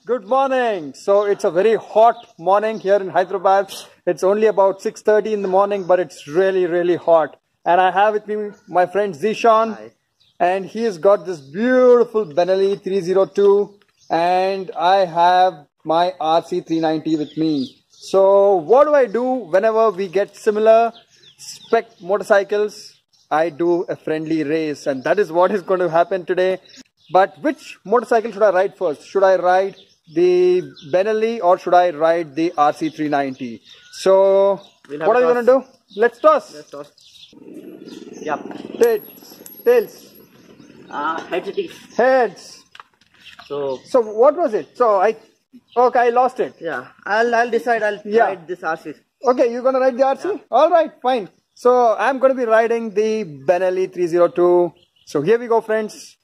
Good morning. So it's a very hot morning here in Hyderabad. It's only about 6:30 in the morning, but it's really hot. And I have with me my friend Zishan. Hi. And he's got this beautiful Benelli 302, and I have my RC 390 with me. So what do I do whenever we get similar spec motorcycles? I do a friendly race, and that is what is going to happen today. But which motorcycle should I ride first? Should I ride the Benelli or should I ride the RC 390? So what are we going to do? Let's toss. Let's toss. Yep. Tails. Heads it is. Heads. So what was it? I lost it. Yeah, I'll decide. I'll ride this RC. Okay, you're gonna ride the RC? Yeah. All right, fine. So I'm gonna be riding the Benelli 302. So here we go, friends.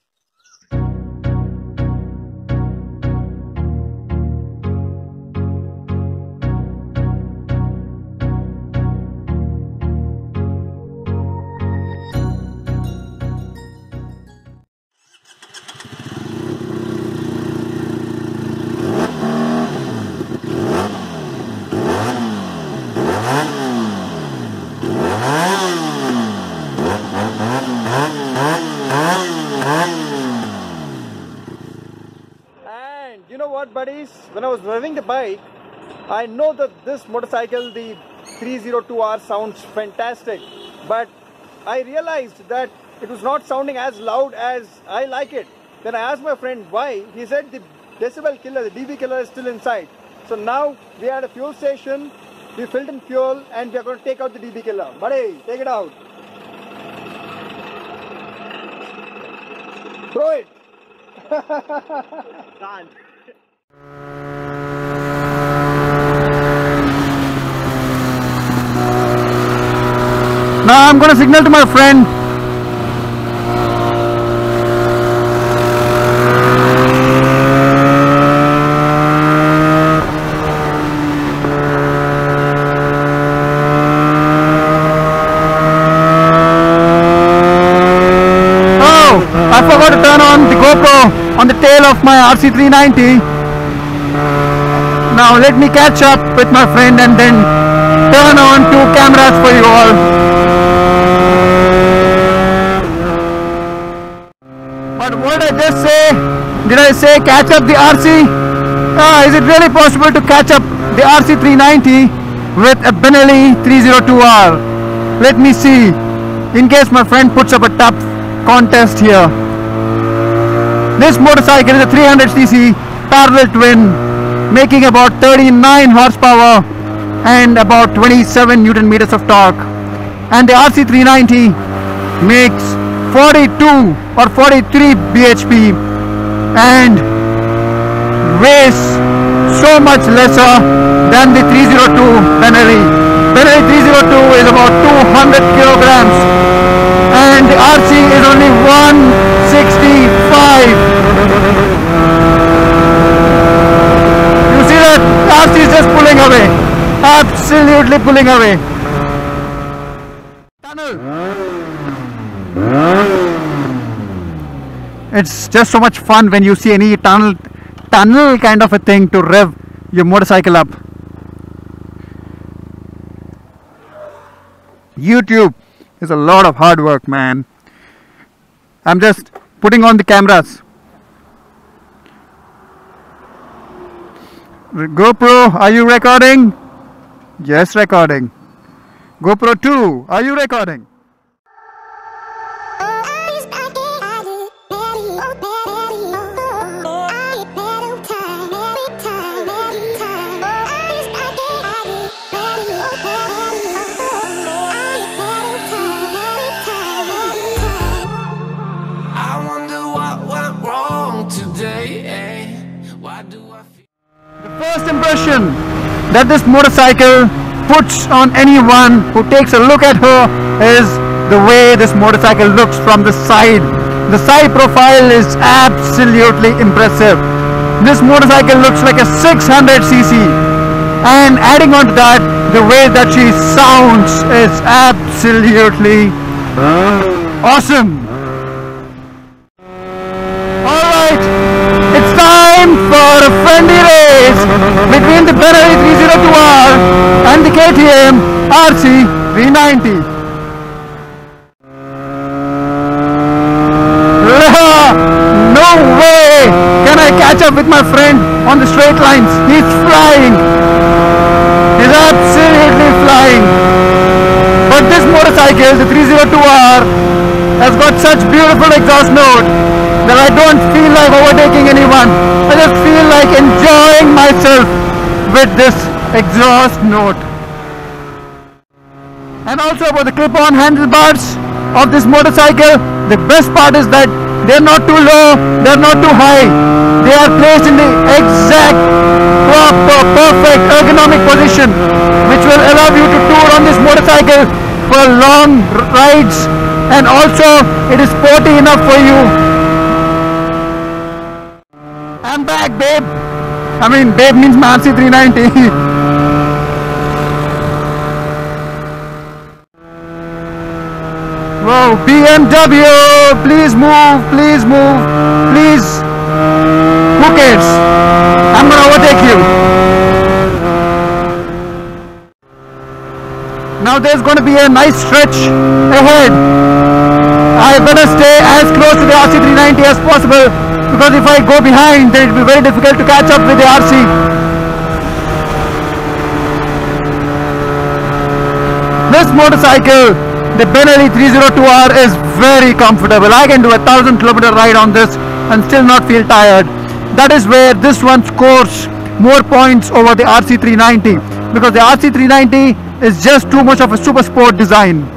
And you know what, buddies? When I was driving the bike, I know that this motorcycle, the 302R, sounds fantastic. But I realized that it was not sounding as loud as I like it. Then I asked my friend why. He said the decibel killer, the dB killer, is still inside. So now we are at a fuel station. We filled in fuel and we are going to take out the dB killer. Buddy, take it out. Throw it. Can't. Now I'm going to signal to my friend. I forgot to turn on the GoPro on the tail of my RC 390. Now let me catch up with my friend and then turn on 2 cameras for you all. But what did I just say? Did I say catch up the RC? Is it really possible to catch up the RC 390 with a Benelli 302R? Let me see, in case my friend puts up a tough contest here. This motorcycle is a 300cc parallel twin, making about 39 horsepower and about 27 Newton meters of torque. And the RC 390 makes 42 or 43 bhp and weighs so much lesser than the 302 Benelli. Benelli 302 is about 200 kilograms. And the RC is only 165. You see that? The RC is just pulling away. Absolutely pulling away. Tunnel. It's just so much fun when you see any tunnel kind of a thing to rev your motorcycle up. YouTube is a lot of hard work, man. I'm just putting on the cameras. GoPro, are you recording? Yes, recording. GoPro 2, are you recording? First impression that this motorcycle puts on anyone who takes a look at her is the way this motorcycle looks from the side. The side profile is absolutely impressive. This motorcycle looks like a 600cc, and adding on to that, the way that she sounds is absolutely awesome. Alright, it's time for a friendly RC 390. No way can I catch up with my friend on the straight lines. He's flying. He's absolutely flying. But this motorcycle, the 302R, has got such beautiful exhaust note that I don't feel like overtaking anyone. I just feel like enjoying myself with this exhaust note. And also about the clip-on handlebars of this motorcycle, the best part is that they're not too low, they're not too high. They are placed in the exact, proper, perfect ergonomic position, which will allow you to tour on this motorcycle for long rides, and also it is sporty enough for you. I'm back, babe. I mean, babe means my RC 390. Whoa, BMW, please move, please move, please. Who cares? I'm gonna overtake you. Now there's gonna be a nice stretch ahead. I better stay as close to the RC 390 as possible, because if I go behind, then it will be very difficult to catch up with the RC. This motorcycle, the Benelli 302R, is very comfortable. I can do a 1,000-kilometer ride on this and still not feel tired. That is where this one scores more points over the RC 390, because the RC 390 is just too much of a super sport design.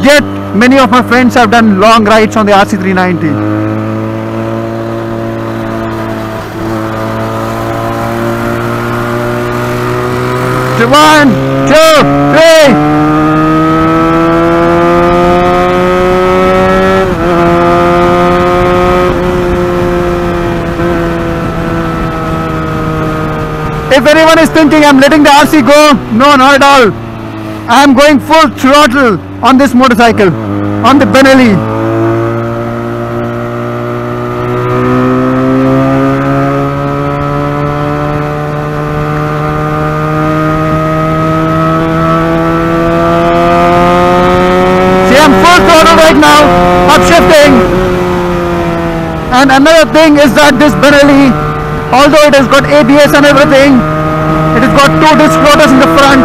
Yet many of my friends have done long rides on the RC 390. 1, 2, 3. If anyone is thinking I'm letting the RC go, no, not at all. I'm going full throttle on this motorcycle, on the Benelli. Right now, upshifting. And another thing is that this Benelli, although it has got ABS and everything, it has got 2 disc floaters in the front,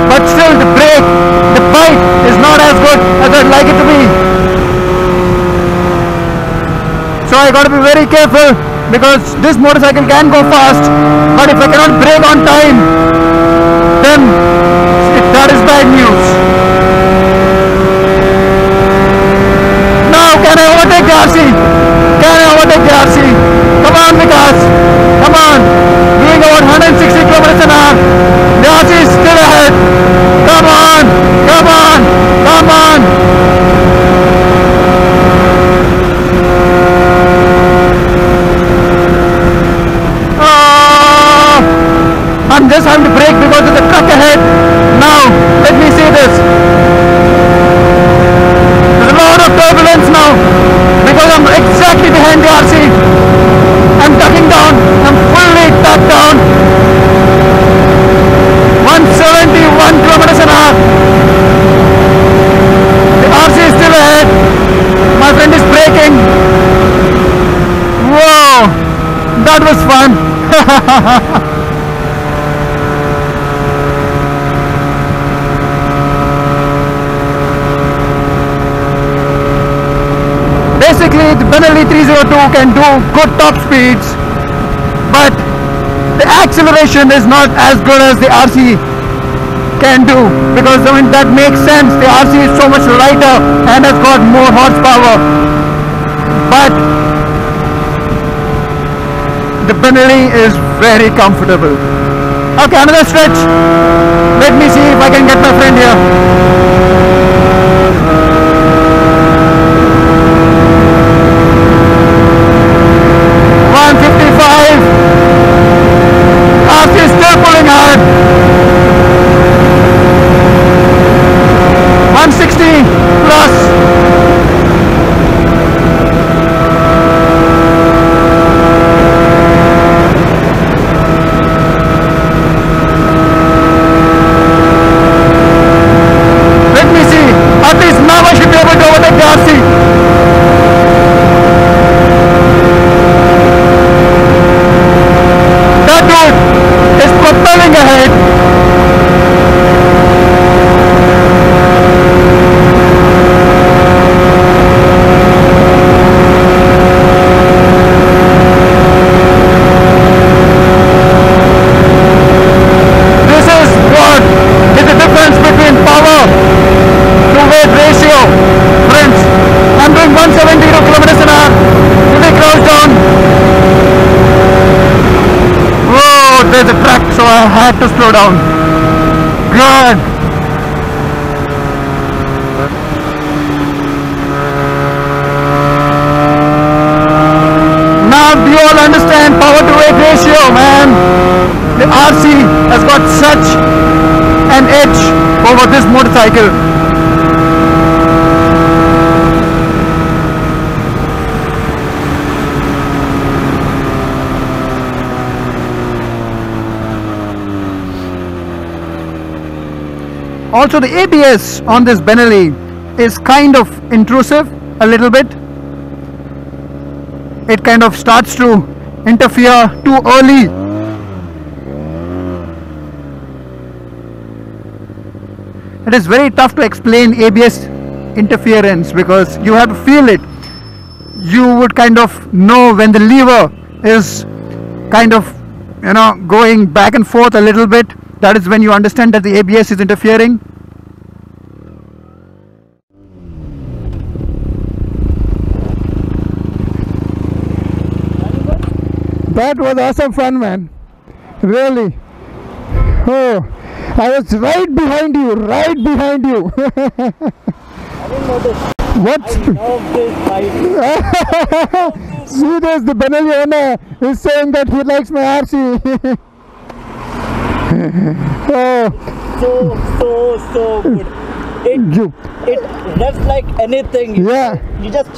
but still the brake, the bite is not as good as I'd like it to be. So I got to be very careful, because this motorcycle can go fast, but if I cannot brake on time, then that is bad news. Can I overtake the RC? Can I overtake the RC? Come on, Vikas. Come on. Doing about 160 kilometers an hour. The RC is still ahead. Come on. Come on. Come on. Oh, I'm just having to brake because of the truck ahead. Now, let me see this. Turbulence now, because I'm exactly behind the RC. I'm tucking down, I'm fully tucked down. 171 kilometers an hour. The RC is still ahead. My friend is braking. Whoa, that was fun. Basically, the Benelli 302 can do good top speeds, but the acceleration is not as good as the RC can do, because I mean that makes sense. The RC is so much lighter and has got more horsepower, but the Benelli is very comfortable. Okay, another stretch. Let me see if I can get my friend here. 155. RC is still pulling hard. 160 plus. had to slow down. Good. Now do you all understand power to weight ratio, man? The RC has got such an edge over this motorcycle. Also, the ABS on this Benelli is kind of intrusive a little bit. It kind of starts to interfere too early. It is very tough to explain ABS interference because you have to feel it. You would kind of know when the lever is kind of, going back and forth a little bit. That is when you understand that the ABS is interfering. That was awesome fun, man. Really. Oh, I was right behind you, right behind you. I didn't notice. What? I love this bike. See this, the Benelli owner is saying that he likes my RC. Oh. So good. It revs like anything. Yeah. You just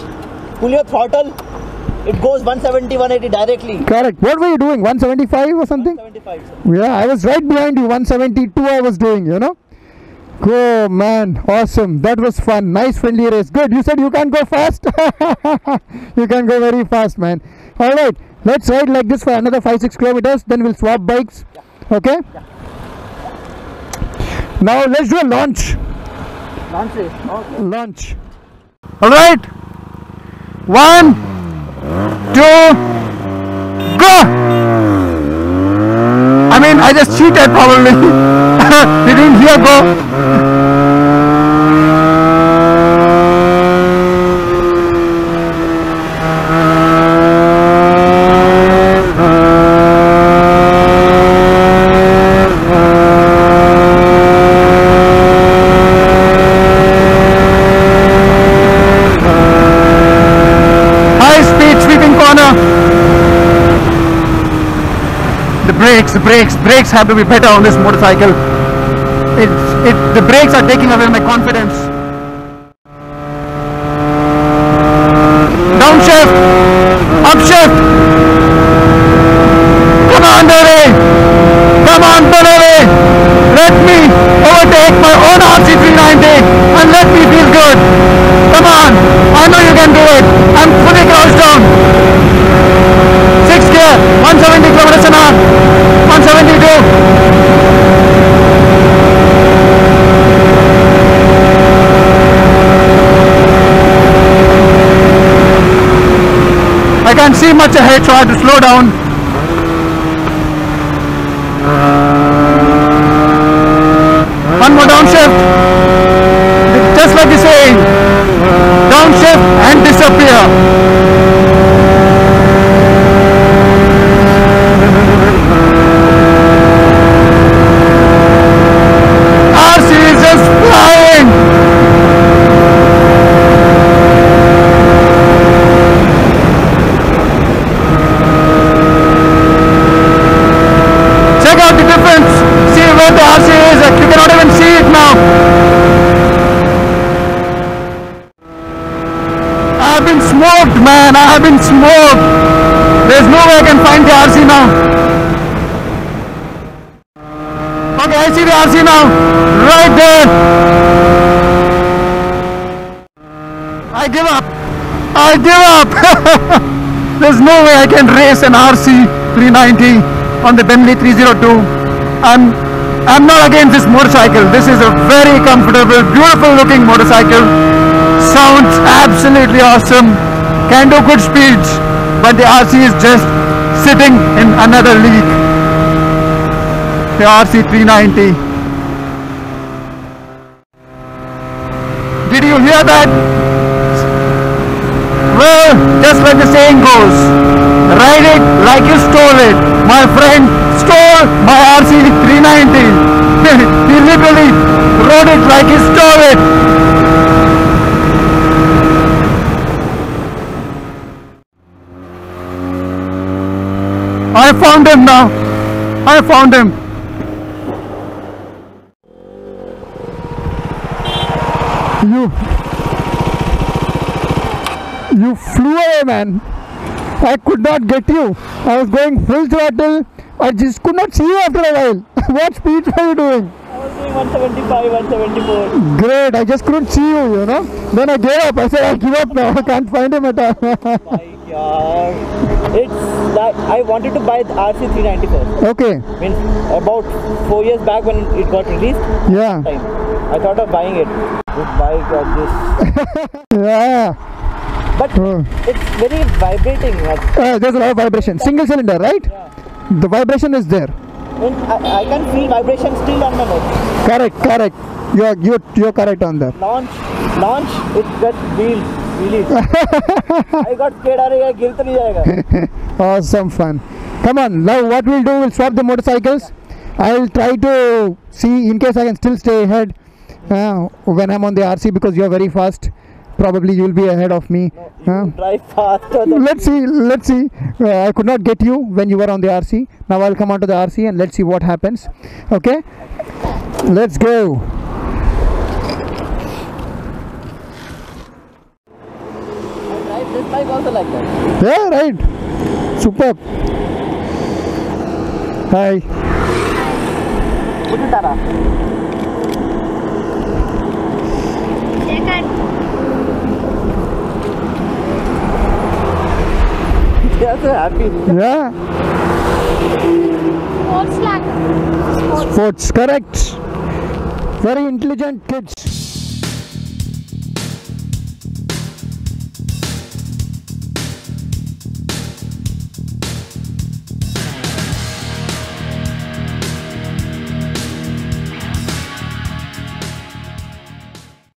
pull your throttle, it goes 170, 180 directly. Correct. What were you doing? 175 or something? 175. Sir. Yeah, I was right behind you. 172 I was doing, Oh man, awesome. That was fun. Nice friendly race. Good. You said you can't go fast? You can go very fast, man. Alright, let's ride like this for another 5-6 kilometers. Then we'll swap bikes. Yeah. Okay? Yeah. Now let's do a launch. Launch race. Okay. Launch. Alright. 1, 2, go! I mean, I just cheated probably. Didn't hear go. Brakes have to be better on this motorcycle. The brakes are taking away my confidence. Downshift, upshift. Come on, Benelli. Come on, Benelli. Let me overtake my own RC390 and let me feel good. Come on, I know you can do it. I'm fully crouched down. 6 gear, 170 kilometers an hour. 172. I can't see much ahead, so I have to slow down. One more downshift. Just like the saying, downshift and disappear. Man, I have been smoked. There's no way I can find the RC now. Okay, I see the RC now. Right there. I give up. I give up. There's no way I can race an RC 390 on the Benelli 302. I'm not against this motorcycle. This is a very comfortable, beautiful looking motorcycle. Sounds absolutely awesome. Can do good speeds, but the RC is just sitting in another league. The RC 390. Did you hear that? Well, just like the saying goes, ride it like you stole it. My friend, stole my RC 390. He literally rode it like he stole it. I found him now. I found him. You flew away, man. I could not get you. I was going full throttle. I just could not see you after a while. What speed were you doing? I was doing 175, 174. Great. I just couldn't see you, you know. Then I gave up. I said, I'll give up now. I can't find him at all. My God. It's like I wanted to buy the RC 390 first. Okay. I mean, about 4 years back when it got released. Yeah. I thought of buying it. Good bike like this. Yeah. But it's very vibrating. There's a lot of vibration. Single cylinder, right? Yeah. The vibration is there. And I can feel vibration still on my neck. Correct. You're correct on that. Launch, it gets released. I got scared. I गिर तो नहीं जाएगा. Awesome fun. Come on, now what we'll do, we'll swap the motorcycles. I'll try to see in case I can still stay ahead when I'm on the RC, because you're very fast. Probably you'll be ahead of me. No, you drive faster than let's see. I could not get you when you were on the RC. Now I'll come onto the RC and let's see what happens. Okay, let's go. I drive this bike also like that. Yeah, right. Superb. Hi. Put it Tara. They are so happy. Yeah. Sports, correct. Very intelligent kids.